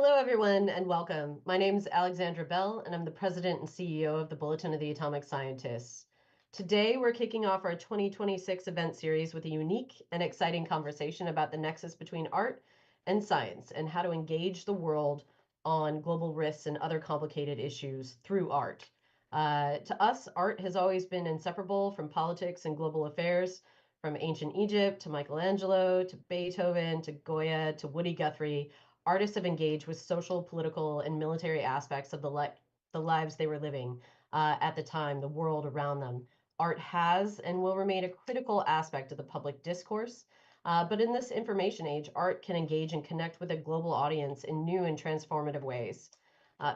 Hello, everyone, and welcome. My name is Alexandra Bell, and I'm the president and CEO of the Bulletin of the Atomic Scientists. Today, we're kicking off our 2026 event series with a unique and exciting conversation about the nexus between art and science and how to engage the world on global risks and other complicated issues through art. To us, art has always been inseparable from politics and global affairs, from ancient Egypt to Michelangelo to Beethoven to Goya to Woody Guthrie. Artists have engaged with social, political, and military aspects of the lives they were living at the time, the world around them. Art has and will remain a critical aspect of the public discourse. But in this information age, art can engage and connect with a global audience in new and transformative ways.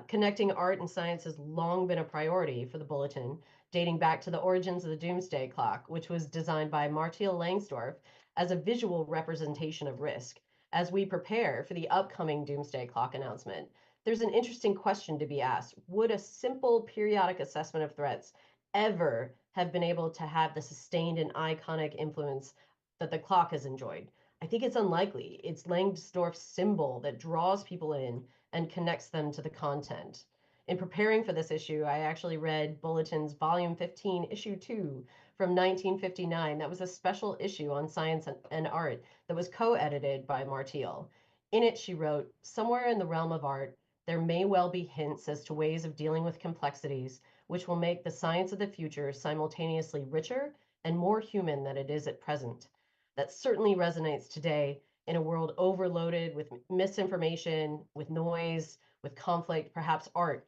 Connecting art and science has long been a priority for the Bulletin, dating back to the origins of the Doomsday Clock, which was designed by Martial Langsdorff as a visual representation of risk. As we prepare for the upcoming Doomsday Clock announcement, there's an interesting question to be asked. Would a simple periodic assessment of threats ever have been able to have the sustained and iconic influence that the clock has enjoyed? I think it's unlikely. It's Langsdorff's symbol that draws people in and connects them to the content. In preparing for this issue, I actually read Bulletin's Volume 15, Issue 2 from 1959. That was a special issue on science and art that was co-edited by Martial. In it, she wrote, "Somewhere in the realm of art, there may well be hints as to ways of dealing with complexities which will make the science of the future simultaneously richer and more human than it is at present." That certainly resonates today in a world overloaded with misinformation, with noise, with conflict. Perhaps art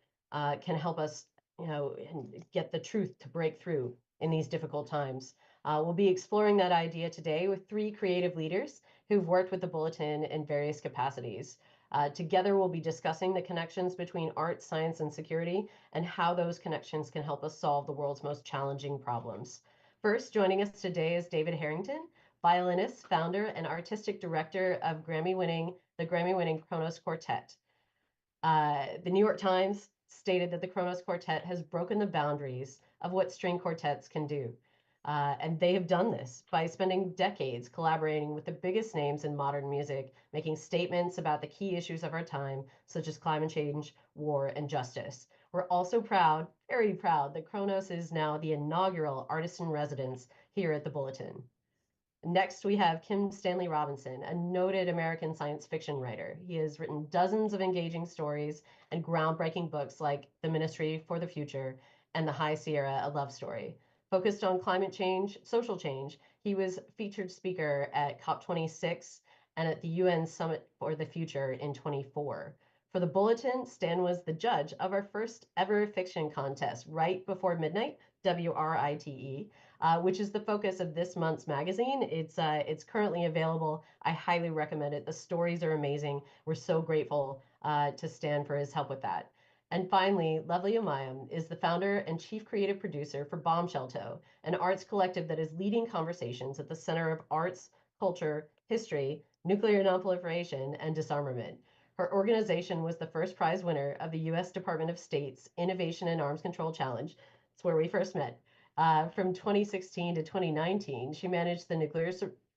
can help us, get the truth to break through in these difficult times. We'll be exploring that idea today with three creative leaders who've worked with the Bulletin in various capacities. Together, we'll be discussing the connections between art, science, and security, and how those connections can help us solve the world's most challenging problems. First, joining us today is David Harrington, violinist, founder, and artistic director of the Grammy-winning Kronos Quartet. The New York Times stated that the Kronos Quartet has broken the boundaries of what string quartets can do. And they have done this by spending decades collaborating with the biggest names in modern music, making statements about the key issues of our time, such as climate change, war, and justice. We're also proud, very proud, that Kronos is now the inaugural artist in residence here at the Bulletin. Next, we have Kim Stanley Robinson, a noted American science fiction writer. He has written dozens of engaging stories and groundbreaking books like The Ministry for the Future and The High Sierra, a Love Story. Focused on climate change, social change, he was featured speaker at COP26 and at the UN Summit for the Future in 24. For the Bulletin, Stan was the judge of our first ever fiction contest, Right Before Midnight, WRITE, which is the focus of this month's magazine. It's currently available. I highly recommend it. The stories are amazing. We're so grateful to Stan for his help with that. And finally, Lovely Umayam is the founder and chief creative producer for Bombshell, an arts collective that is leading conversations at the center of arts, culture, history, nuclear nonproliferation, and disarmament. Her organization was the first prize winner of the U.S. Department of State's Innovation in Arms Control Challenge. It's where we first met. From 2016 to 2019, she managed the nuclear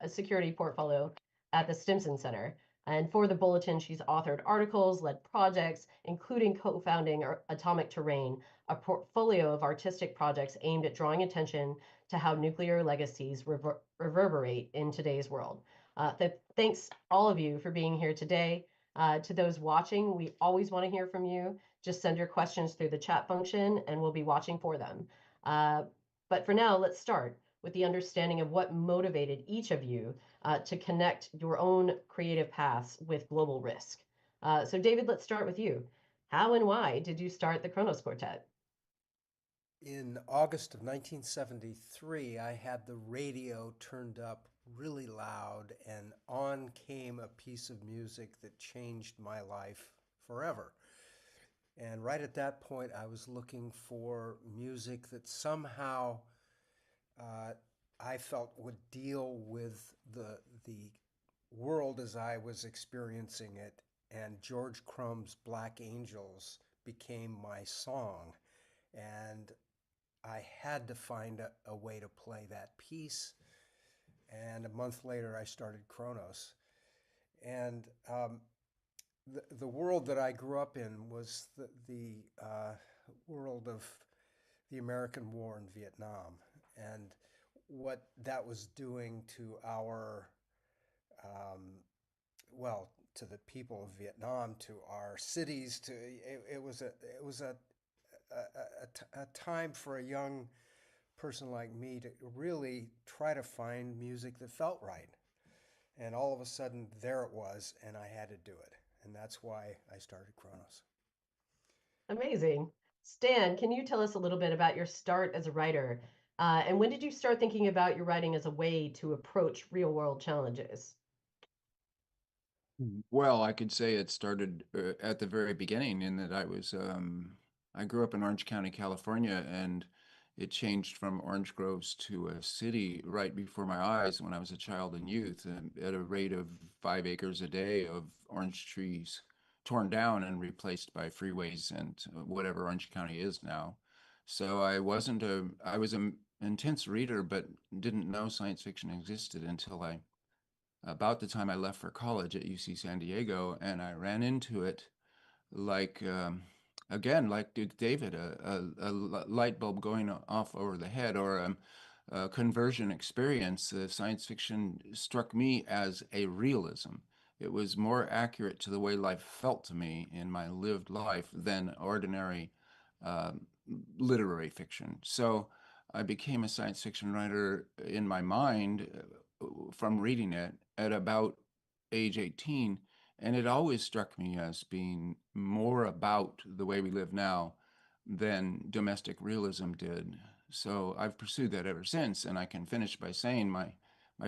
security portfolio at the Stimson Center. And for the Bulletin, she's authored articles, led projects, including co-founding Atomic Terrain, a portfolio of artistic projects aimed at drawing attention to how nuclear legacies reverberate in today's world. Thanks all of you for being here today. To those watching, we always want to hear from you. Just send your questions through the chat function and we'll be watching for them. But for now, let's start with the understanding of what motivated each of you to connect your own creative paths with global risk. So David, let's start with you. How and why did you start the Kronos Quartet? In August of 1973, I had the radio turned up really loud, and on came a piece of music that changed my life forever. And right at that point, I was looking for music that somehow I felt would deal with the world as I was experiencing it. And George Crumb's Black Angels became my song. And I had to find a way to play that piece. And a month later, I started Kronos. And the world that I grew up in was the world of the American War in Vietnam and what that was doing to our, um, well, to the people of Vietnam, to our cities. It was a time for a young person like me to really try to find music that felt right. And all of a sudden, there it was, and I had to do it. And that's why I started Kronos. Amazing. Stan, can you tell us a little bit about your start as a writer? And when did you start thinking about your writing as a way to approach real world challenges? Well, I could say it started at the very beginning in that I grew up in Orange County, California, and it changed from orange groves to a city right before my eyes when I was a child and youth, and at a rate of 5 acres a day of orange trees torn down and replaced by freeways and whatever Orange County is now. So I was an intense reader, but didn't know science fiction existed until I about the time I left for college at UC San Diego, and I ran into it like, again, like Duke David, a light bulb going off over the head, or a conversion experience. Science fiction struck me as a realism. It was more accurate to the way life felt to me in my lived life than ordinary um literary fiction. So I became a science fiction writer in my mind from reading it at about age 18. And it always struck me as being more about the way we live now than domestic realism did. So I've pursued that ever since. And I can finish by saying my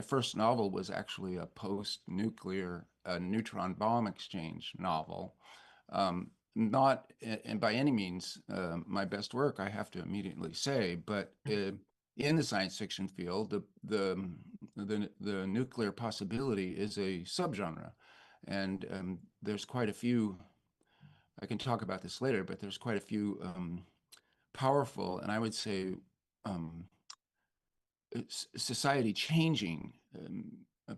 first novel was actually a post-nuclear neutron bomb exchange novel. Not and by any means my best work, I have to immediately say, but in the science fiction field, the nuclear possibility is a subgenre, and there's quite a few. I can talk about this later, but there's quite a few powerful and I would say um, society changing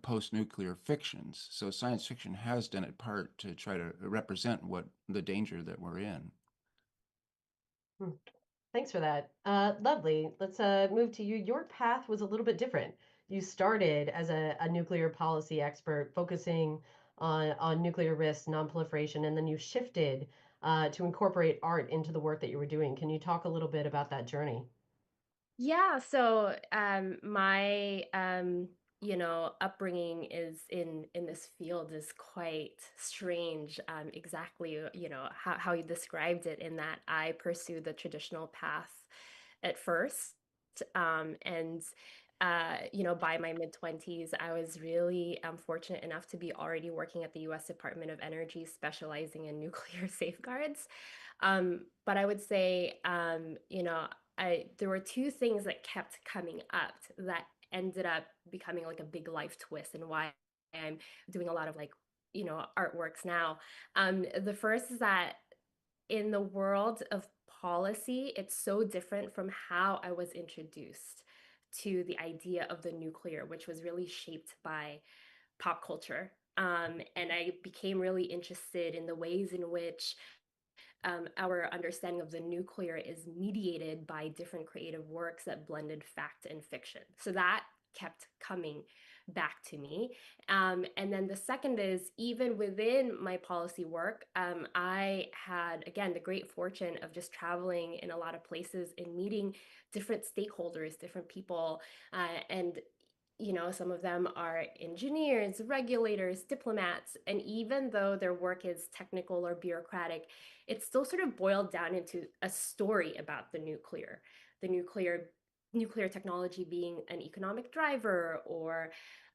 post-nuclear fictions. So science fiction has done its part to try to represent what the danger that we're in. Hmm. Thanks for that. Lovely. Let's move to you. Your path was a little bit different. You started as a nuclear policy expert, focusing on nuclear risks, nonproliferation, and then you shifted to incorporate art into the work that you were doing. Can you talk a little bit about that journey? Yeah, so my upbringing is in this field is quite strange. Exactly, how you described it, in that I pursued the traditional path at first. And by my mid-20s, I was really fortunate enough to be already working at the US Department of Energy, specializing in nuclear safeguards. But I would say, there were two things that kept coming up that ended up becoming like a big life twist, and why I'm doing a lot of artworks now. The first is that in the world of policy, it's so different from how I was introduced to the idea of the nuclear, which was really shaped by pop culture. And I became really interested in the ways in which our understanding of the nuclear is mediated by different creative works that blended fact and fiction. So that kept coming back to me. And then the second is, even within my policy work, I had, again, the great fortune of just traveling in a lot of places and meeting different stakeholders, different people. And some of them are engineers, regulators, diplomats, and even though their work is technical or bureaucratic, it's still sort of boiled down into a story about the nuclear technology being an economic driver, or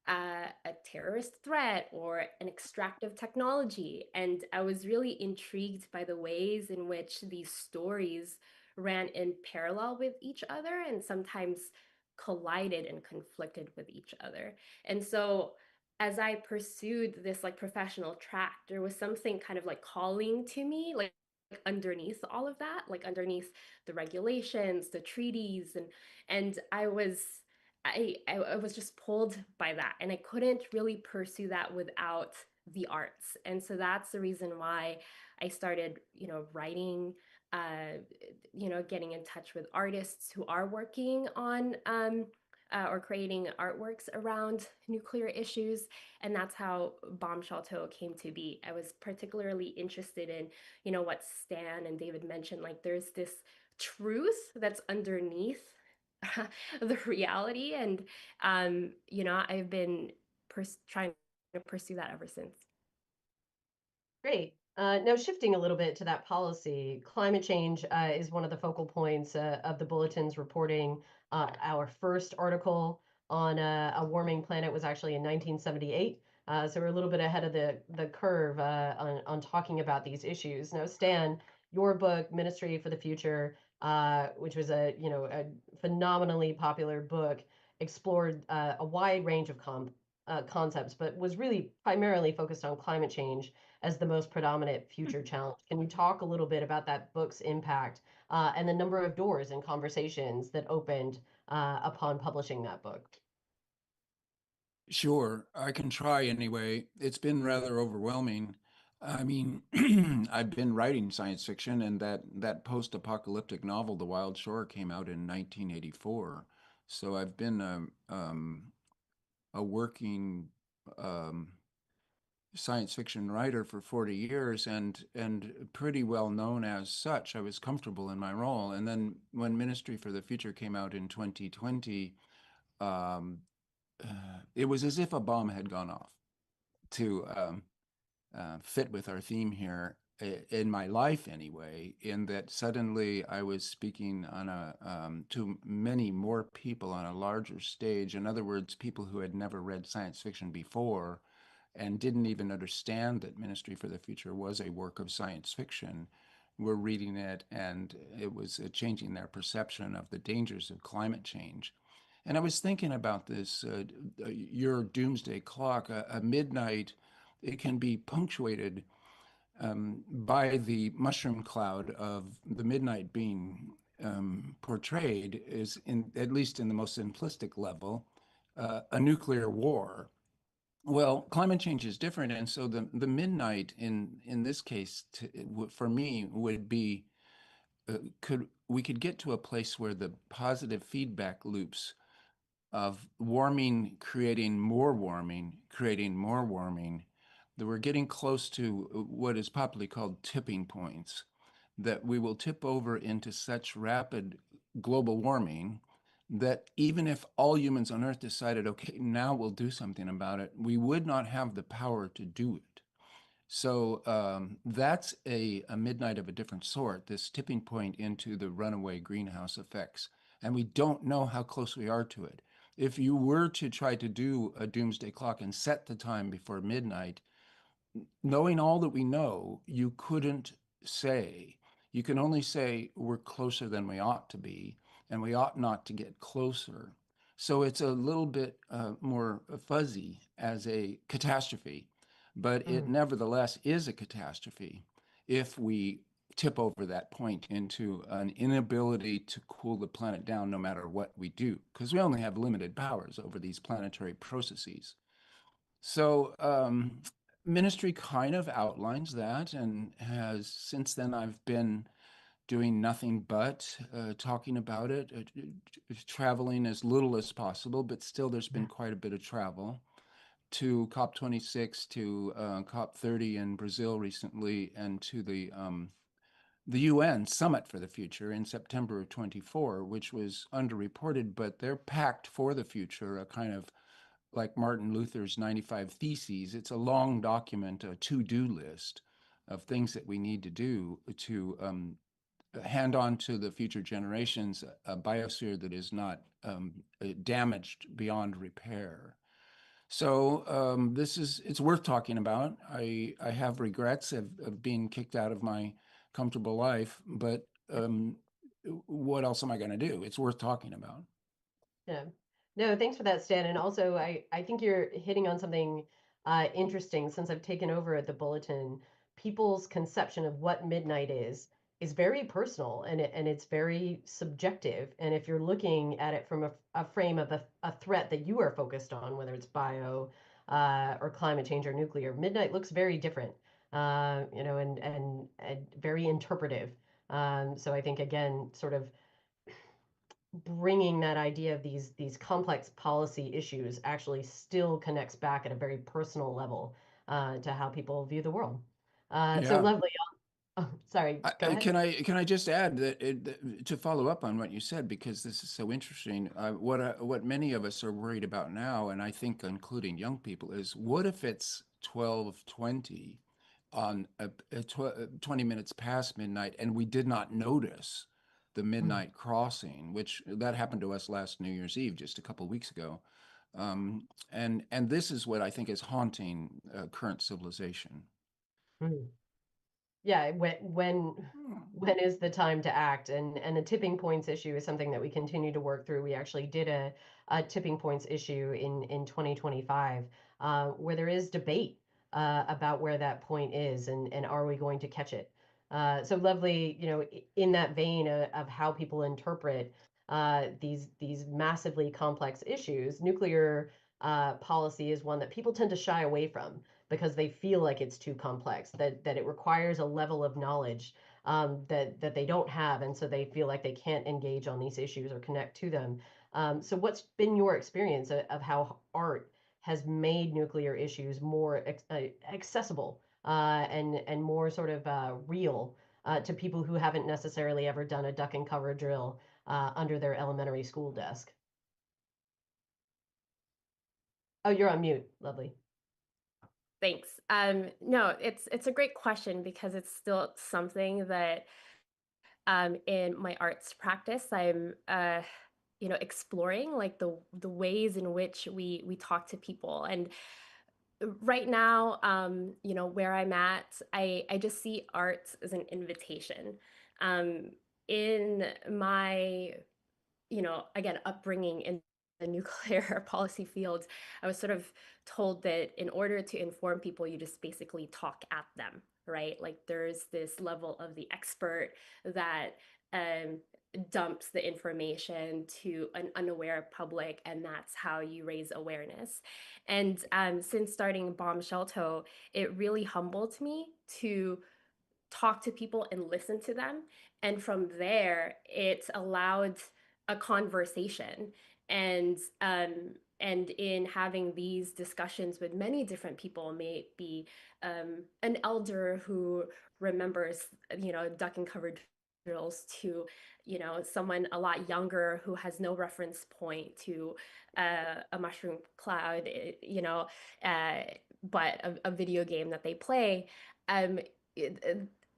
a terrorist threat, or an extractive technology. And I was really intrigued by the ways in which these stories ran in parallel with each other, and sometimes collided and conflicted with each other. And so as I pursued this like professional track, there was something kind of like calling to me, like underneath all of that, like underneath the regulations, the treaties, and I was just pulled by that, and I couldn't really pursue that without the arts. And so that's the reason why I started, writing, getting in touch with artists who are working on or creating artworks around nuclear issues. And that's how Bomb Shelter came to be. I was particularly interested in, what Stan and David mentioned, like there's this truth that's underneath the reality. And, I've been trying to pursue that ever since. Great. Now, shifting a little bit to that policy, climate change is one of the focal points of the Bulletin's reporting. Our first article on a warming planet was actually in 1978. So we're a little bit ahead of the curve on talking about these issues. Now, Stan, your book, Ministry for the Future, which was a phenomenally popular book, explored a wide range of concepts, but was really primarily focused on climate change as the most predominant future challenge. Can you talk a little bit about that book's impact and the number of doors and conversations that opened upon publishing that book? Sure, I can try anyway. It's been rather overwhelming. I mean, I've been writing science fiction, and that post-apocalyptic novel, The Wild Shore, came out in 1984. So I've been a working um, science fiction writer for 40 years and pretty well known as such. I was comfortable in my role. And then when Ministry for the Future came out in 2020, um, it was as if a bomb had gone off to fit with our theme here in my life anyway, in that suddenly I was speaking on to many more people on a larger stage. In other words, people who had never read science fiction before and didn't even understand that Ministry for the Future was a work of science fiction were reading it, and it was changing their perception of the dangers of climate change. And I was thinking about this, your doomsday clock, a midnight, it can be punctuated by the mushroom cloud of the midnight being portrayed is, at least in the most simplistic level, a nuclear war. Well, climate change is different, and so the midnight in this case, for me, would be could get to a place where the positive feedback loops of warming creating more warming, creating more warming, that we're getting close to what is popularly called tipping points, that we will tip over into such rapid global warming that even if all humans on Earth decided, okay, now we'll do something about it, we would not have the power to do it. So that's a midnight of a different sort, this tipping point into the runaway greenhouse effects. And we don't know how close we are to it. If you were to try to do a doomsday clock and set the time before midnight, knowing all that we know, you couldn't say. You can only say we're closer than we ought to be, and we ought not to get closer. So it's a little bit more fuzzy as a catastrophe, but it nevertheless is a catastrophe if we tip over that point into an inability to cool the planet down no matter what we do, because we only have limited powers over these planetary processes. So ministry kind of outlines that, and has since then I've been doing nothing but talking about it, traveling as little as possible, but still there's been quite a bit of travel to COP26, to COP30 in Brazil recently, and to the UN Summit for the Future in September of 24, which was underreported, but they're packed for the future, a kind of like Martin Luther's 95 Theses. It's a long document, a to-do list of things that we need to do to hand on to the future generations a biosphere that is not damaged beyond repair. So it's worth talking about. I have regrets of being kicked out of my comfortable life, but what else am I going to do? It's worth talking about. Yeah. No, thanks for that, Stan. And also, I think you're hitting on something interesting since I've taken over at the Bulletin. People's conception of what midnight is very personal and it's very subjective. And if you're looking at it from a frame of a threat that you are focused on, whether it's bio or climate change or nuclear. Midnight looks very different, and very interpretive. So I think again, sort of bringing that idea of these complex policy issues actually still connects back at a very personal level to how people view the world. So Yeah. lovely. Oh, sorry, go ahead. Can I just add to follow up on what you said, because this is so interesting. What many of us are worried about now, and I think including young people, is what if it's 12:20 on 20 minutes past midnight, and we did not notice the Mm, midnight crossing, which that happened to us last New Year's Eve, just a couple of weeks ago. And this is what I think is haunting current civilization. mm. Yeah, when is the time to act? And the tipping points issue is something that we continue to work through. We actually did a tipping points issue in 2025, where there is debate about where that point is and are we going to catch it? So lovely, in that vein of how people interpret these massively complex issues, nuclear policy is one that people tend to shy away from because they feel like it's too complex, that it requires a level of knowledge that they don't have, and so they feel like they can't engage on these issues or connect to them. So, what's been your experience of how art has made nuclear issues more accessible and more sort of real to people who haven't necessarily ever done a duck and cover drill under their elementary school desk? Oh, you're on mute. Lovely. Thanks. No, it's a great question because it's still something that in my arts practice I'm exploring like the ways in which we talk to people. And right now, where I'm at, I just see art as an invitation. Um, in my again, upbringing in the nuclear policy field, I was sort of told that in order to inform people, you just basically talk at them, right? Like there's this level of the expert that um, dumps the information to an unaware public, and that's how you raise awareness. And since starting Bomb Shelto, it really humbled me to talk to people and listen to them. And from there, it allowed a conversation. And and in having these discussions with many different people, may it be an elder who remembers, duck and cover drills, to someone a lot younger who has no reference point to a mushroom cloud, uh, but a video game that they play. um,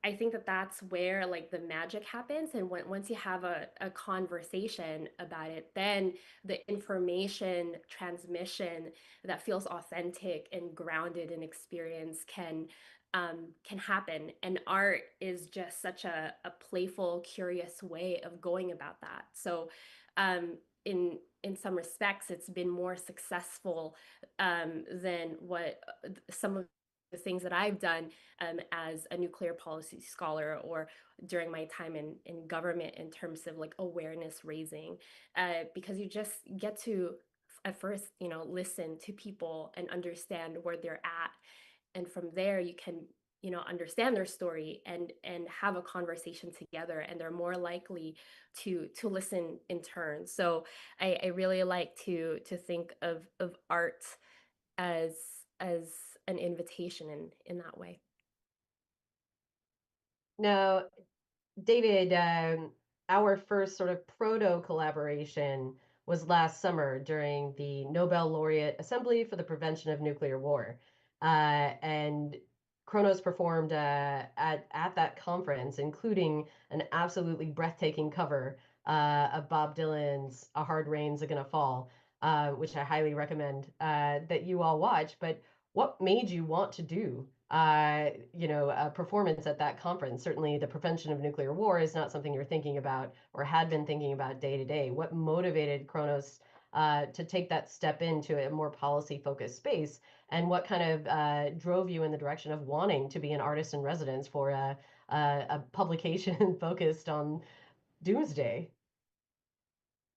I think that that's where like the magic happens. And once you have a conversation about it, then the information transmission that feels authentic and grounded in experience can happen. And art is just such a playful, curious way of going about that. So in some respects, it's been more successful than what some of the things that I've done as a nuclear policy scholar, or during my time in government, in terms of like awareness raising, because you just get to at first listen to people and understand where they're at, and from there you can understand their story and have a conversation together, and they're more likely to listen in turn. So I really like to think of art as as an invitation in that way. Now, David, our first sort of proto collaboration was last summer during the Nobel Laureate Assembly for the Prevention of Nuclear War. And Kronos performed at that conference, including an absolutely breathtaking cover of Bob Dylan's A Hard Rain's a Gonna Fall, which I highly recommend that you all watch. But what made you want to do a performance at that conference? Certainly, the prevention of nuclear war is not something you're thinking about or had been thinking about day to day. What motivated Kronos to take that step into a more policy focused space? And what kind of drove you in the direction of wanting to be an artist in residence for a publication focused on doomsday?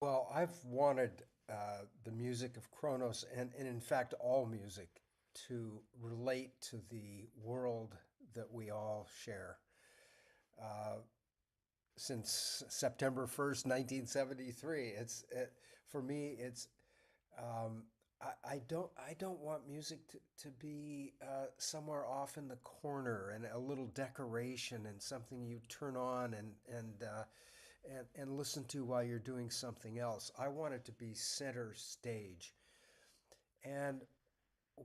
Well, I've wanted the music of Kronos and in fact, all music to relate to the world that we all share. Uh, since September 1st, 1973, for me, um, I don't want music to be somewhere off in the corner and a little decoration and something you turn on and listen to while you're doing something else. I want it to be center stage. And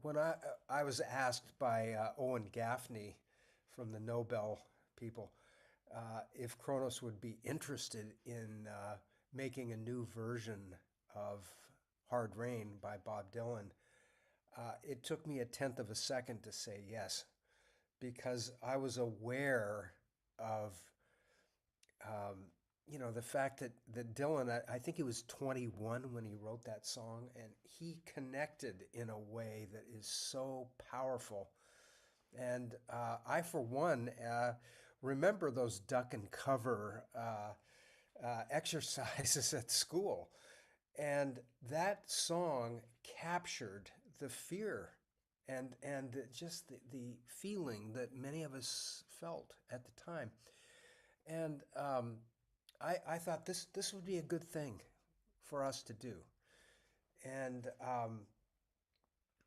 when I was asked by Owen Gaffney from the Nobel people if Kronos would be interested in making a new version of Hard Rain by Bob Dylan, it took me a tenth of a second to say yes, because I was aware of the fact that Dylan, I think he was 21 when he wrote that song, and he connected in a way that is so powerful. And I, for one, remember those duck and cover exercises at school. And that song captured the fear and just the feeling that many of us felt at the time. And I thought this would be a good thing for us to do. And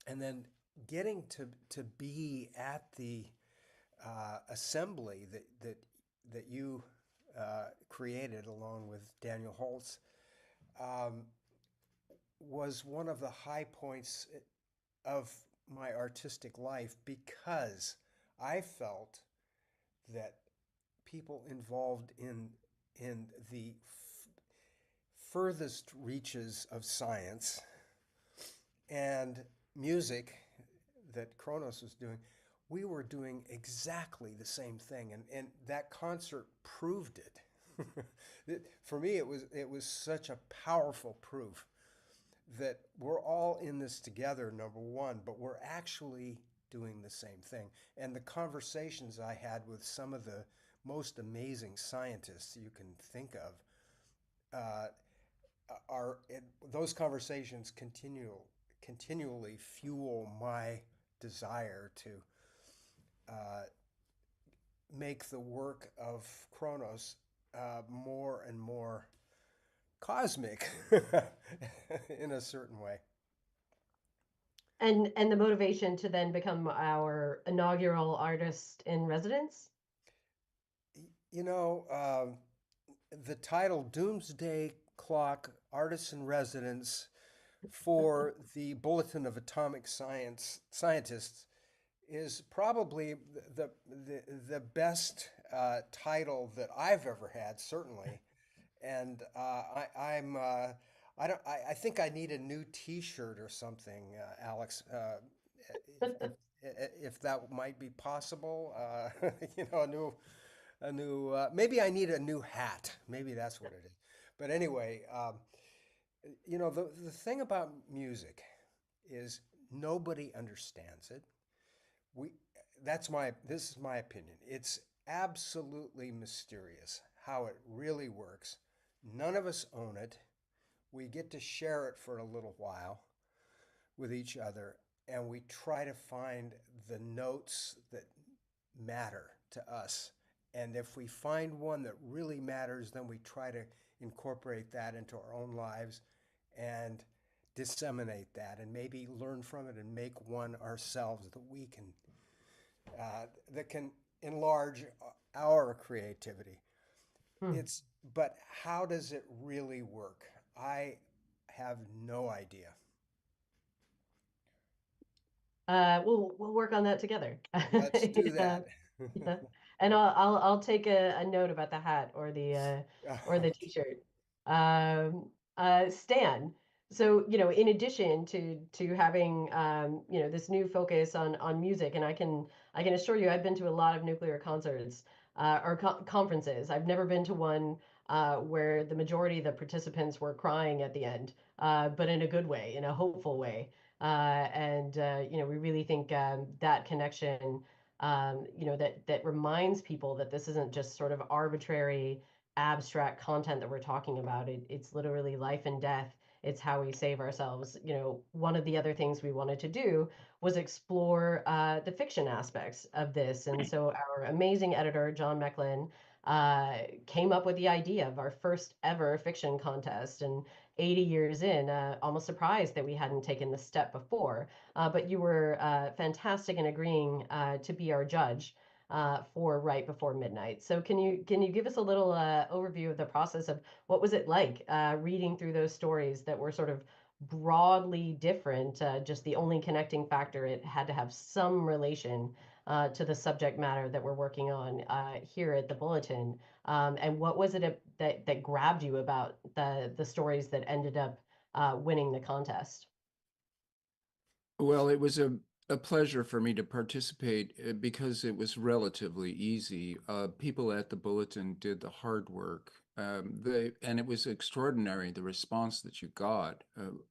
and then getting to be at the assembly that you created along with Daniel Holtz um, was one of the high points of my artistic life, because I felt that people involved in the furthest reaches of science and music that Kronos was doing, we were doing exactly the same thing, and that concert proved it. For me, it was such a powerful proof that we're all in this together, number one, but we're actually doing the same thing. And the conversations I had with some of the most amazing scientists you can think of those conversations continually fuel my desire to make the work of Kronos more and more cosmic in a certain way. And the motivation to then become our inaugural artist in residence? You know, the title Doomsday Clock Artists in Residence for the Bulletin of Atomic Scientists is probably the best title that I've ever had, certainly. And I think I need a new T-shirt or something, Alex. If that might be possible, maybe I need a new hat. Maybe that's what it is. But anyway, the thing about music is nobody understands it. We, this is my opinion. It's absolutely mysterious how it really works. None of us own it. We get to share it for a little while with each other, and we try to find the notes that matter to us. And if we find one that really matters, then we try to incorporate that into our own lives and disseminate that, and maybe learn from it and make one ourselves that can enlarge our creativity. Hmm. But how does it really work? I have no idea. We'll work on that together. Let's do Yeah, that. yeah. And I'll take a note about the hat or the t-shirt. Stan. So, in addition to having this new focus on music, and I can assure you I've been to a lot of nuclear concerts or conferences. I've never been to one where the majority of the participants were crying at the end, but in a good way, in a hopeful way. And we really think that connection, that reminds people that this isn't just sort of arbitrary, abstract content that we're talking about. It's literally life and death. It's how we save ourselves. One of the other things we wanted to do was explore the fiction aspects of this. And so our amazing editor, John Mecklin, came up with the idea of our first ever fiction contest. And 80 years in, almost surprised that we hadn't taken the step before. But you were fantastic in agreeing to be our judge for Right Before Midnight. So can you give us a little overview of the process of what was it like reading through those stories that were sort of broadly different? Just the only connecting factor, it had to have some relation to the subject matter that we're working on here at the Bulletin. And what was it that grabbed you about the stories that ended up winning the contest? Well, it was a pleasure for me to participate because it was relatively easy. People at the Bulletin did the hard work. And it was extraordinary, the response that you got,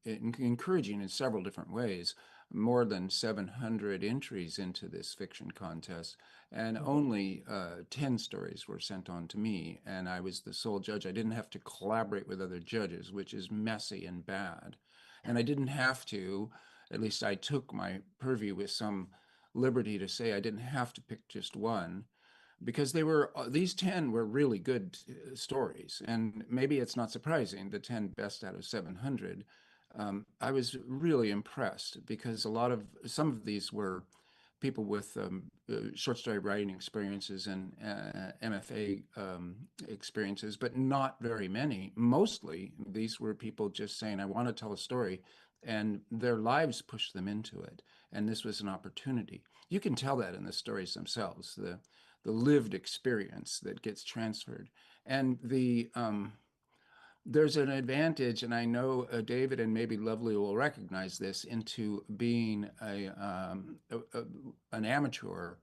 encouraging in several different ways. More than 700 entries into this fiction contest, and Mhm. only 10 stories were sent on to me, and I was the sole judge. I didn't have to collaborate with other judges, which is messy and bad. And I didn't have to, at least I took my purview with some liberty to say I didn't have to pick just one because they were these 10 were really good stories, and maybe it's not surprising the 10 best out of 700. I was really impressed because some of these were people with short story writing experiences and MFA experiences, but not very many. Mostly these were people just saying, I want to tell a story, and their lives pushed them into it. And this was an opportunity. You can tell that in the stories themselves, the lived experience that gets transferred. And there's an advantage, and I know David and maybe Lovely will recognize this, into being an amateur,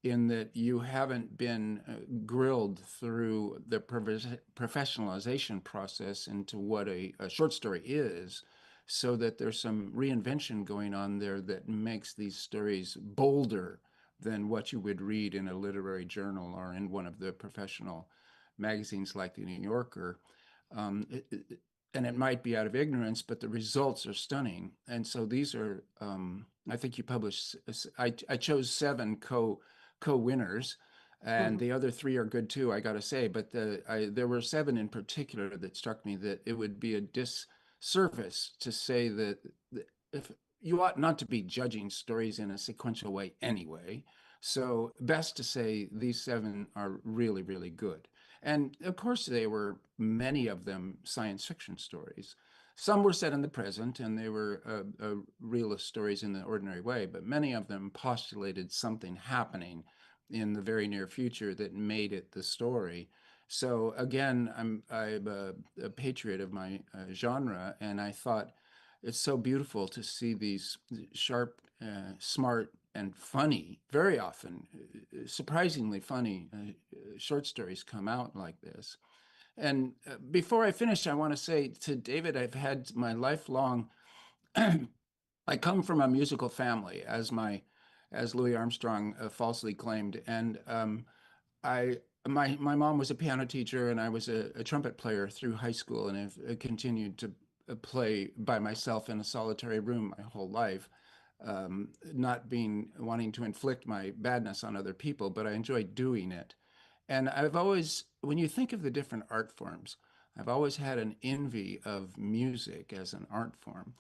in that you haven't been grilled through the professionalization process into what a short story is, so that there's some reinvention going on there that makes these stories bolder than what you would read in a literary journal or in one of the professional magazines like the New Yorker. Um, it, it, and it might be out of ignorance, but the results are stunning. And so these are, I think you published, I chose 7 co-winners, and Mhm. the other 3 are good too, I got to say. But there were 7 in particular that struck me that it would be a disservice to say that if you ought not to be judging stories in a sequential way anyway. So best to say these 7 are really, really good. And of course, they were, many of them, science fiction stories. Some were set in the present, and they were realist stories in the ordinary way, but many of them postulated something happening in the very near future that made it the story. So again, I'm a patriot of my genre, and I thought it's so beautiful to see these sharp, smart, and funny, very often surprisingly funny short stories come out like this. And before I finish, I want to say to David, I've had my lifelong, I come from a musical family, as Louis Armstrong falsely claimed. And I, my mom was a piano teacher, and I was a trumpet player through high school, and have continued to play by myself in a solitary room my whole life. Not being wanting to inflict my badness on other people, but I enjoy doing it. And I've always, when you think of the different art forms, I've always had an envy of music as an art form.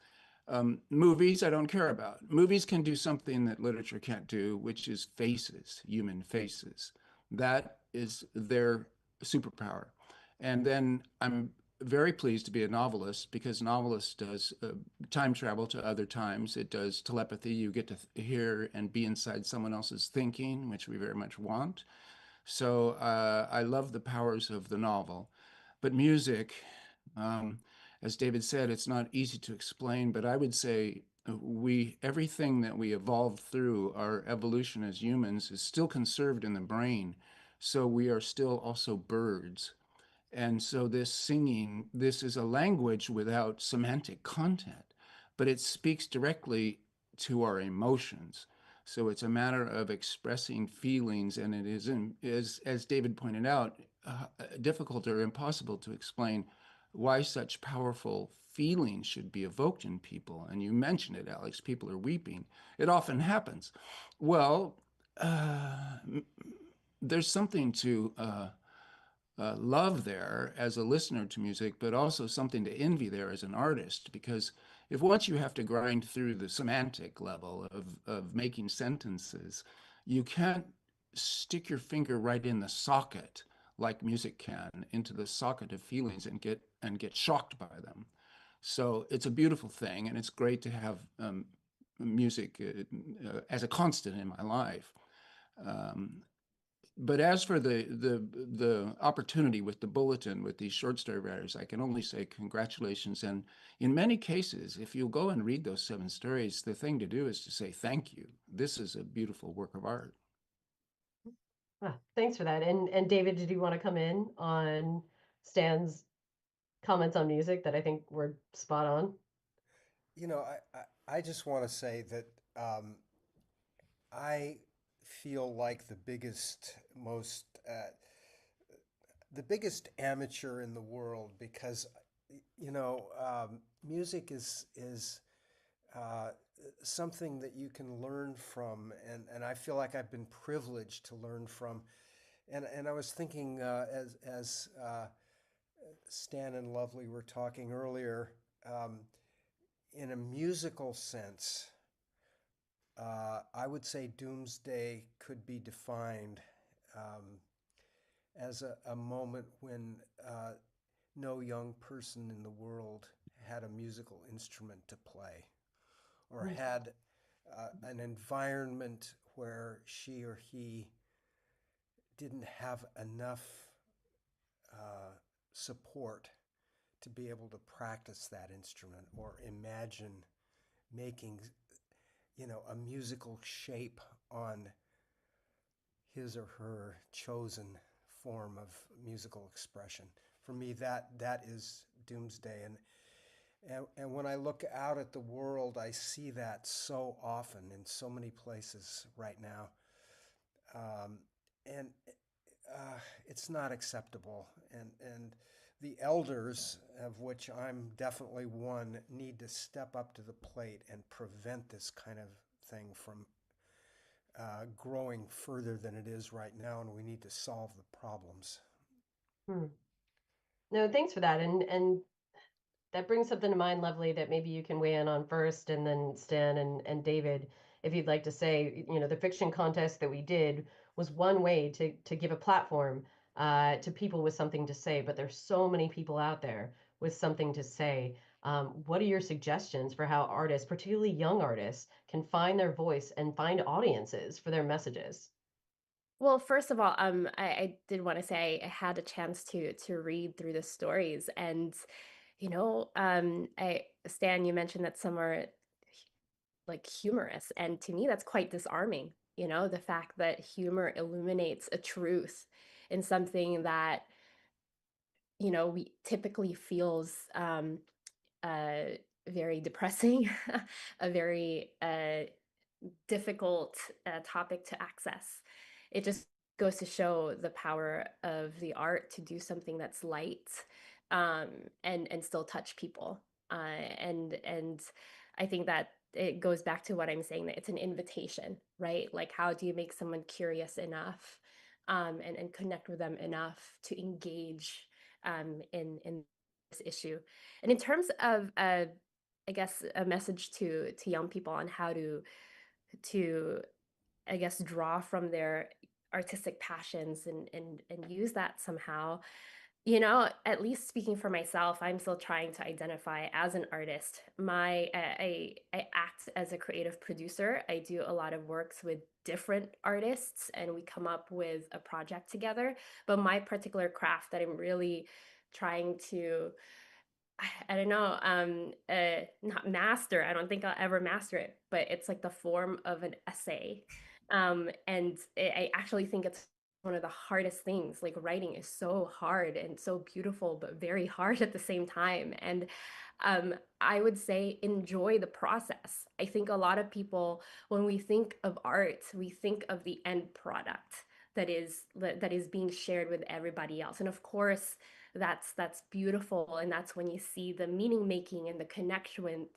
Movies, I don't care about. Movies can do something that literature can't do, which is faces, human faces. That is their superpower. And then I'm very pleased to be a novelist, because novelist does time travel to other times. It does telepathy. You get to hear and be inside someone else's thinking, which we very much want. So I love the powers of the novel. But music, um, as David said, it's not easy to explain, but I would say everything that we evolved through our evolution as humans is still conserved in the brain. So we are still also birds. And so this singing, this is a language without semantic content, but it speaks directly to our emotions. So it's a matter of expressing feelings, and it is, as David pointed out, difficult or impossible to explain why such powerful feelings should be evoked in people. And you mentioned it, Alex, people are weeping. It often happens. Well, there's something to love there as a listener to music, but also something to envy there as an artist. Because if once you have to grind through the semantic level of making sentences, you can't stick your finger right in the socket like music can, into the socket of feelings and get shocked by them. So it's a beautiful thing, and it's great to have music as a constant in my life. Um, but as for the opportunity with the Bulletin, with these short story writers, I can only say congratulations. And in many cases, if you go and read those 7 stories, the thing to do is to say thank you. This is a beautiful work of art. Thanks for that. And David, did you want to come in on Stan's comments on music that I think were spot on? You know, I just want to say that I feel like the biggest amateur in the world because, music is uh, something that you can learn from, and I feel like I've been privileged to learn from. And I was thinking as Stan and Lovely were talking earlier, um, in a musical sense, I would say Doomsday could be defined um, as a moment when no young person in the world had a musical instrument to play or Mm. had an environment where she or he didn't have enough uh, support to be able to practice that instrument or imagine making, a musical shape on his or her chosen form of musical expression. For me, that is Doomsday, and when I look out at the world, I see that so often in so many places right now, um, and it's not acceptable. And the elders, of which I'm definitely one, need to step up to the plate and prevent this kind of thing from growing further than it is right now, and we need to solve the problems. Hmm. No, thanks for that. And that brings something to mind, Lovely, that maybe you can weigh in on first, and then Stan and David, if you'd like to say, the fiction contest that we did was one way to give a platform to people with something to say, but there's so many people out there with something to say. What are your suggestions for how artists, particularly young artists, can find their voice and find audiences for their messages? Well, first of all, I did want to say I had a chance to read through the stories, and Stan, you mentioned that some are like humorous, and to me, that's quite disarming. The fact that humor illuminates a truth in something that we typically feels uh, very depressing, a very difficult topic to access. It just goes to show the power of the art to do something that's light, um, and still touch people. And I think that it goes back to what I'm saying, that it's an invitation, right? Like, how do you make someone curious enough, and connect with them enough to engage in this issue? And in terms of I guess a message to young people on how to I guess draw from their artistic passions and use that somehow. At least speaking for myself, I'm still trying to identify as an artist. I act as a creative producer. I do a lot of works with different artists, and we come up with a project together. But my particular craft that I'm really trying to, I don't know, not master. I don't think I'll ever master it, but it's like the form of an essay. And I actually think it's one of the hardest things. Like, writing is so hard and so beautiful, but very hard at the same time. And I would say enjoy the process. I think a lot of people, when we think of art, we think of the end product. that is being shared with everybody else. And of course, that's beautiful, and that's when you see the meaning making and the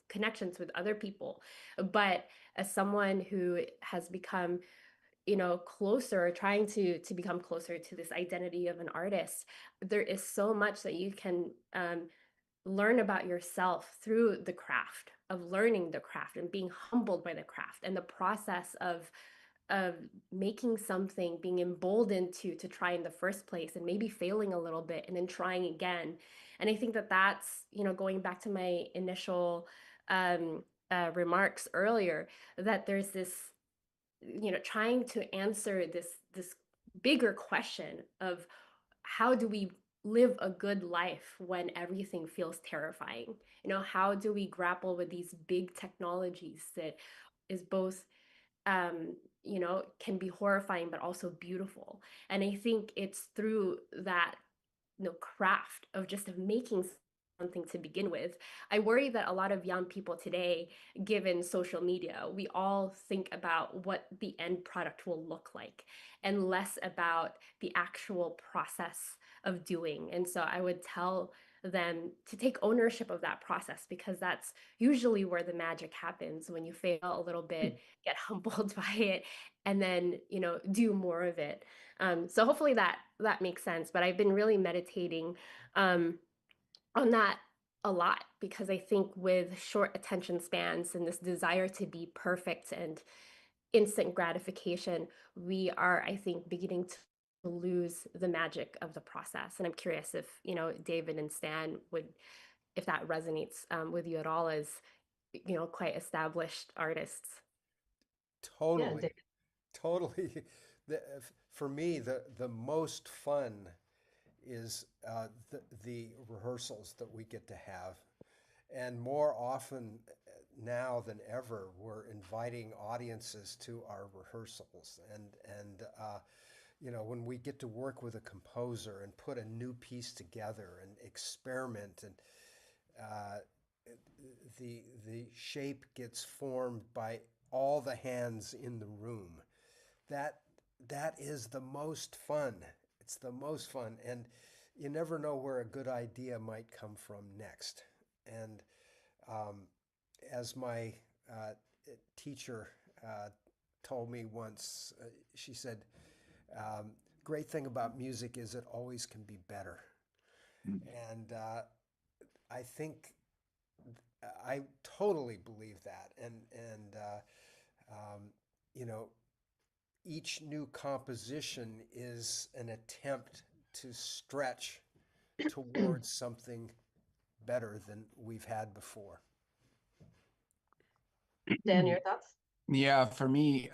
connections with other people. But as someone who has become, closer, trying to become closer to this identity of an artist, there is so much that you can learn about yourself through the craft of learning the craft and being humbled by the craft and the process of making something, being emboldened to try in the first place and maybe failing a little bit and then trying again. And I think that's, going back to my initial remarks earlier, that there's this, trying to answer this bigger question of how do we live a good life when everything feels terrifying? How do we grapple with these big technologies that is both can be horrifying but also beautiful? And I think it's through that craft of just making something to begin with. I worry that a lot of young people today, given social media, we all think about what the end product will look like and less about the actual process of doing. And so I would tell them to take ownership of that process, because that's usually where the magic happens, when you fail a little bit, get humbled by it, and then do more of it. So hopefully that makes sense. But I've been really meditating on that a lot, because I think with short attention spans and this desire to be perfect and instant gratification, we are, I think, beginning to lose the magic of the process. And I'm curious if, David and Stan would, if that resonates with you at all, as, quite established artists. Yeah, Totally, totally. For me, the most fun is the rehearsals that we get to have. And more often now than ever, we're inviting audiences to our rehearsals. And when we get to work with a composer and put a new piece together and experiment, and uh, the shape gets formed by all the hands in the room. That that is the most fun. It's the most fun, and you never know where a good idea might come from next. And um, as my uh, teacher told me once, she said, um, "Great thing about music is it always can be better." Mm. And I think I totally believe that. Um, you know, each new composition is an attempt to stretch towards something better than we've had before. Dan, your thoughts? Yeah, for me,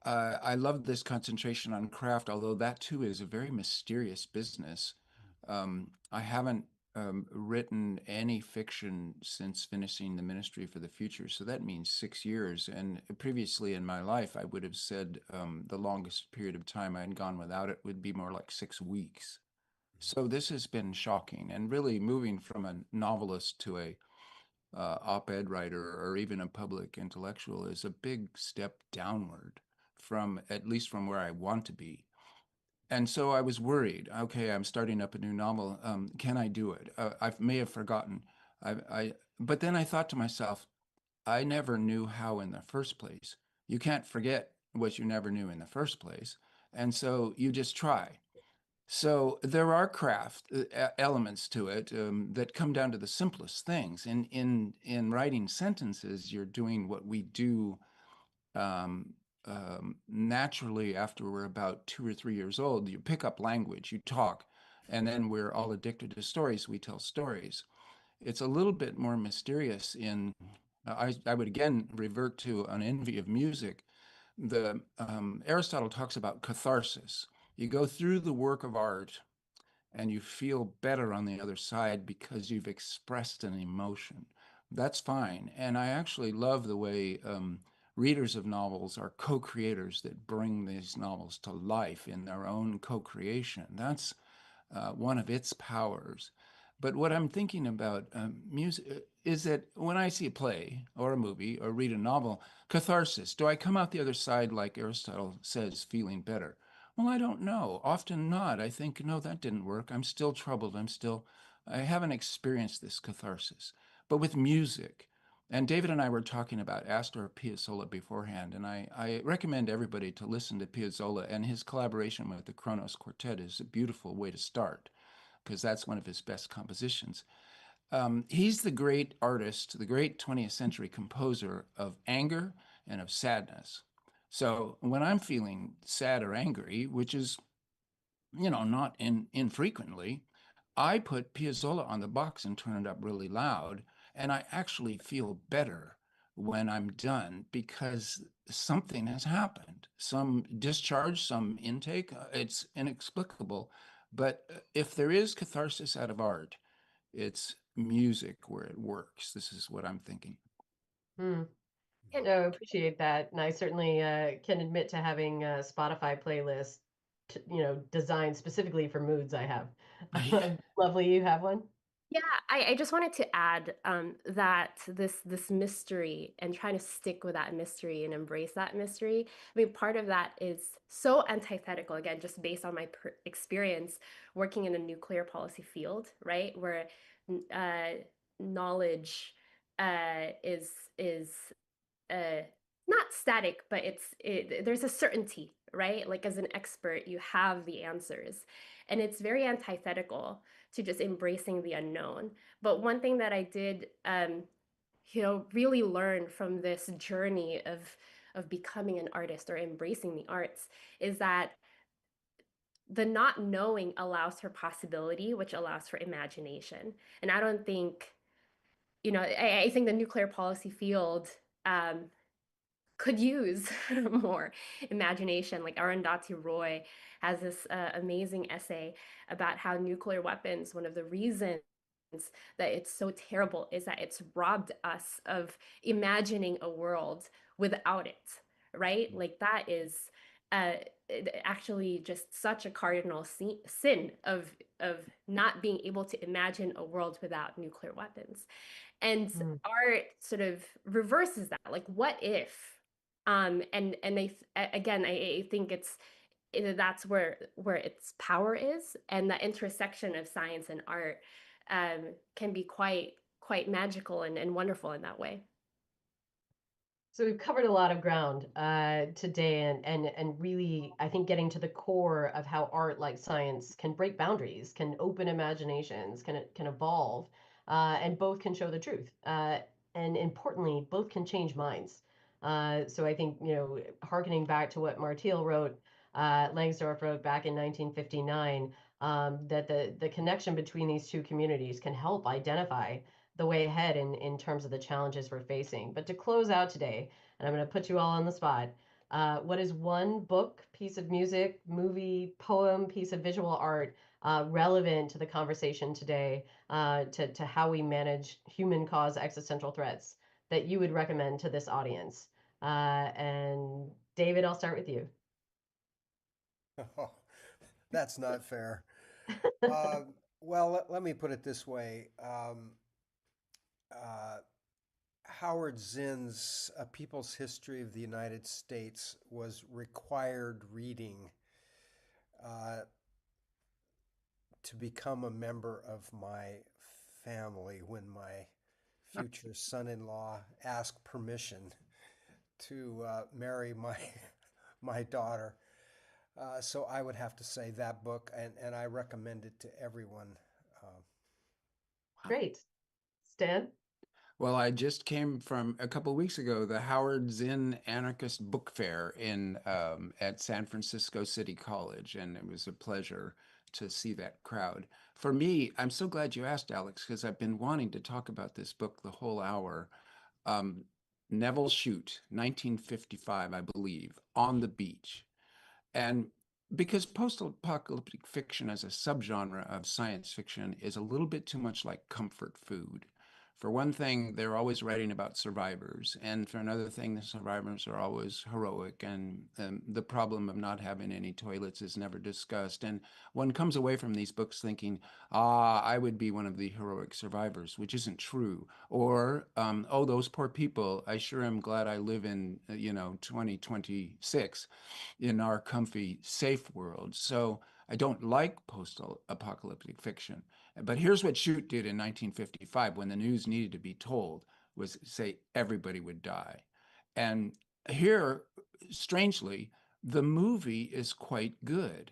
I love this concentration on craft, although that too is a very mysterious business. I haven't written any fiction since finishing The Ministry for the Future, so that means 6 years. And previously in my life, I would have said the longest period of time I had gone without it would be more like 6 weeks. So this has been shocking, and really moving from a novelist to a op-ed writer or even a public intellectual is a big step downward from, at least from where I want to be. And so I was worried. Okay, I'm starting up a new novel. Can I do it? I may have forgotten. But then I thought to myself, I never knew how in the first place. You can't forget what you never knew in the first place. And so you just try. So there are craft elements to it that come down to the simplest things. In writing sentences, you're doing what we do um, naturally after we're about 2 or 3 years old. You pick up language, you talk, and then we're all addicted to stories. We tell stories. It's a little bit more mysterious in. I would again revert to an envy of music. The Aristotle talks about catharsis. You go through the work of art and you feel better on the other side because you've expressed an emotion. That's fine. And I actually love the way readers of novels are co-creators that bring these novels to life in their own co-creation. That's one of its powers. But what I'm thinking about music is that when I see a play or a movie or read a novel, catharsis, do I come out the other side, like Aristotle says, feeling better? Well, I don't know. Often not. I think, no, that didn't work. I'm still troubled. I haven't experienced this catharsis. But with music, and David and I were talking about Astor Piazzolla beforehand, and I recommend everybody to listen to Piazzolla, and his collaboration with the Kronos Quartet is a beautiful way to start because that's one of his best compositions. He's the great artist, the great 20th century composer of anger and of sadness. So when I'm feeling sad or angry, which is, not infrequently, I put Piazzolla on the box and turn it up really loud, and I actually feel better when I'm done because something has happened, some discharge, some intake. It's inexplicable. But if there is catharsis out of art, it's music where it works. This is what I'm thinking. Hmm. And No, I appreciate that. And I certainly can admit to having a Spotify playlist, designed specifically for moods I have. Lovely, you have one? yeah, I just wanted to add that this mystery and trying to stick with that mystery and embrace that mystery. I mean, part of that is so antithetical, again, just based on my experience working in a nuclear policy field, right, where knowledge is uh, not static, but there's a certainty, right? Like as an expert, you have the answers, and it's very antithetical to just embracing the unknown. But one thing that I did, really learn from this journey of becoming an artist or embracing the arts is that the not knowing allows for possibility, which allows for imagination. And I don't think, I think the nuclear policy field could use more imagination. Like Arundhati Roy has this amazing essay about how nuclear weapons, one of the reasons that it's so terrible is that it's robbed us of imagining a world without it, right? Like that is uh, actually just such a cardinal sin of not being able to imagine a world without nuclear weapons. And Hmm. art sort of reverses that. Like, what if? And again, I think that's where its power is, and the intersection of science and art can be quite magical and wonderful in that way. So we've covered a lot of ground today, and really, I think getting to the core of how art, like science, can break boundaries, can open imaginations, can evolve, and both can show the truth. And importantly, both can change minds. So I think, harkening back to what Martial wrote, Langsdorff wrote back in 1959, that the connection between these two communities can help identify the way ahead in terms of the challenges we're facing. But to close out today, and I'm going to put you all on the spot, what is one book, piece of music, movie, poem, piece of visual art relevant to the conversation today, to how we manage human cause existential threats that you would recommend to this audience? And David, I'll start with you. Oh, that's not fair. Uh, well, let me put it this way. Uh, Howard Zinn's A People's History of the United States was required reading uh, to become a member of my family when my future son-in-law asked permission to marry my my daughter. So I would have to say that book, and I recommend it to everyone. Uh, Wow. Great. Stan? Well, I just came from a couple of weeks ago, the Howard Zinn Anarchist Book Fair in at San Francisco City College, and it was a pleasure to see that crowd. For me, I'm so glad you asked, Alex, because I've been wanting to talk about this book the whole hour. Um, Neville Shute, 1955, I believe, On the Beach. And because post-apocalyptic fiction as a subgenre of science fiction is a little bit too much like comfort food, For one thing, they're always writing about survivors. And for another thing, the survivors are always heroic. And the problem of not having any toilets is never discussed. And one comes away from these books thinking, I would be one of the heroic survivors, which isn't true. Or, oh, those poor people, I sure am glad I live in, 2026 in our comfy, safe world. So I don't like post-apocalyptic fiction. But here's what Shute did in 1955 when the news needed to be told, was say everybody would die. And here, strangely, the movie is quite good.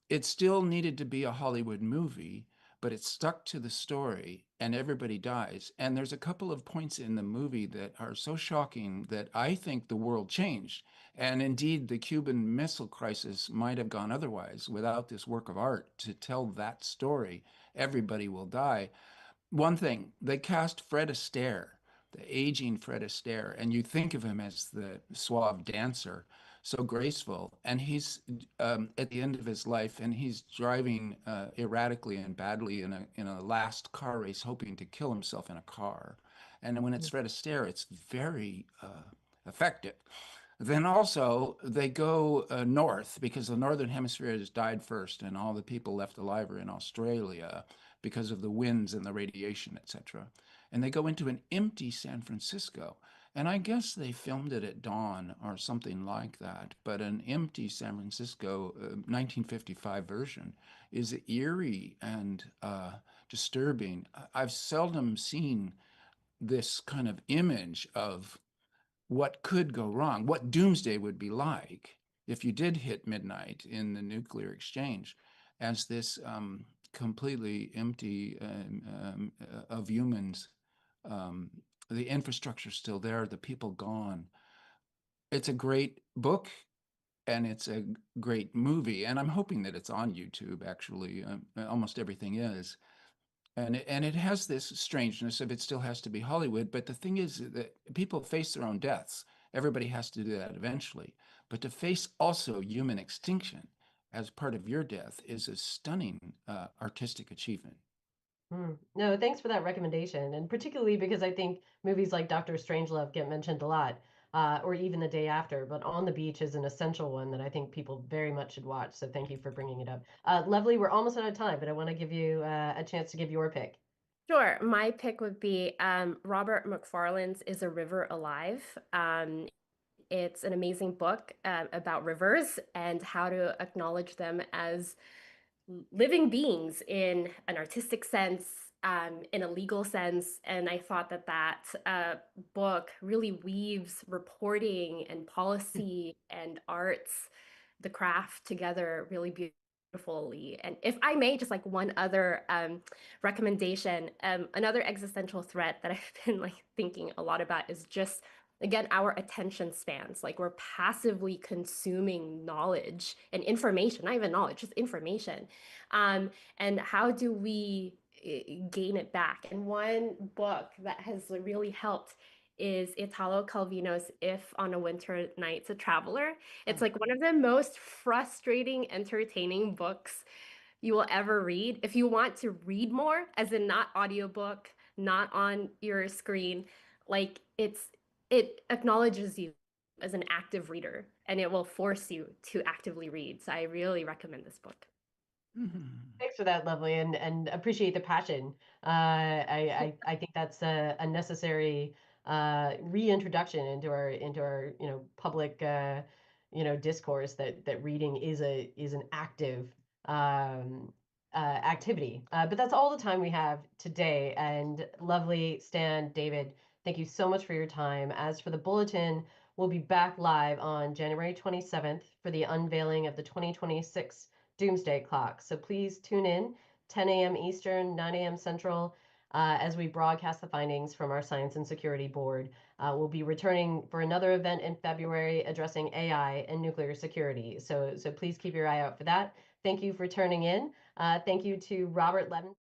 It still needed to be a Hollywood movie, but it stuck to the story and everybody dies. And there's a couple of points in the movie that are so shocking that I think the world changed. And indeed, the Cuban Missile Crisis might have gone otherwise without this work of art to tell that story. Everybody will die. One thing, they cast Fred Astaire, the aging Fred Astaire, and you think of him as the suave dancer, so graceful. And he's at the end of his life, and he's driving erratically and badly in a last car race, hoping to kill himself in a car. And when it's Fred Astaire, it's very effective. Then also they go north because the northern hemisphere has died first, and all the people left alive are in Australia because of the winds and the radiation, etc. And they go into an empty San Francisco. And I guess they filmed it at dawn or something like that. But an empty San Francisco 1955 version is eerie and disturbing. I've seldom seen this kind of image of what could go wrong, what doomsday would be like if you did hit midnight in the nuclear exchange, as this completely empty of humans. The infrastructure's still there, the people gone. It's a great book and it's a great movie, and I'm hoping that it's on YouTube, actually. Almost everything is. And it has this strangeness of it still has to be Hollywood. But the thing is that people face their own deaths. Everybody has to do that eventually. But to face also human extinction as part of your death is a stunning artistic achievement. No, thanks for that recommendation. And particularly because I think movies like Doctor Strangelove get mentioned a lot, or even The Day After, but On the Beach is an essential one that I think people very much should watch. So thank you for bringing it up. Lovely, we're almost out of time, but I want to give you a chance to give your pick. Sure. My pick would be Robert McFarlane's Is a River Alive? It's an amazing book about rivers and how to acknowledge them as living beings in an artistic sense, in a legal sense. And I thought that book really weaves reporting and policy and arts, the craft together really beautifully. And if I may, just like one other recommendation, another existential threat that I've been like thinking a lot about is just again our attention spans. Like we're passively consuming knowledge and information, not even knowledge, just information. And how do we gain it back? And one book that has really helped is Italo Calvino's If on a Winter Night's a Traveler. It's like one of the most frustrating, entertaining books you will ever read. If you want to read more, as in not audiobook, not on your screen, like it acknowledges you as an active reader and it will force you to actively read. So I really recommend this book. Thanks for that, Lovely, and appreciate the passion. I think that's a necessary reintroduction into our public discourse that reading is an active activity. But that's all the time we have today. And Lovely, Stan, David, thank you so much for your time. As for the Bulletin, we'll be back live on January 27th for the unveiling of the 2026 Doomsday Clock. So please tune in 10 a.m. Eastern, 9 a.m. Central, as we broadcast the findings from our Science and Security Board. We'll be returning for another event in February addressing AI and nuclear security. So please keep your eye out for that. Thank you for turning in. Thank you to Robert Levin.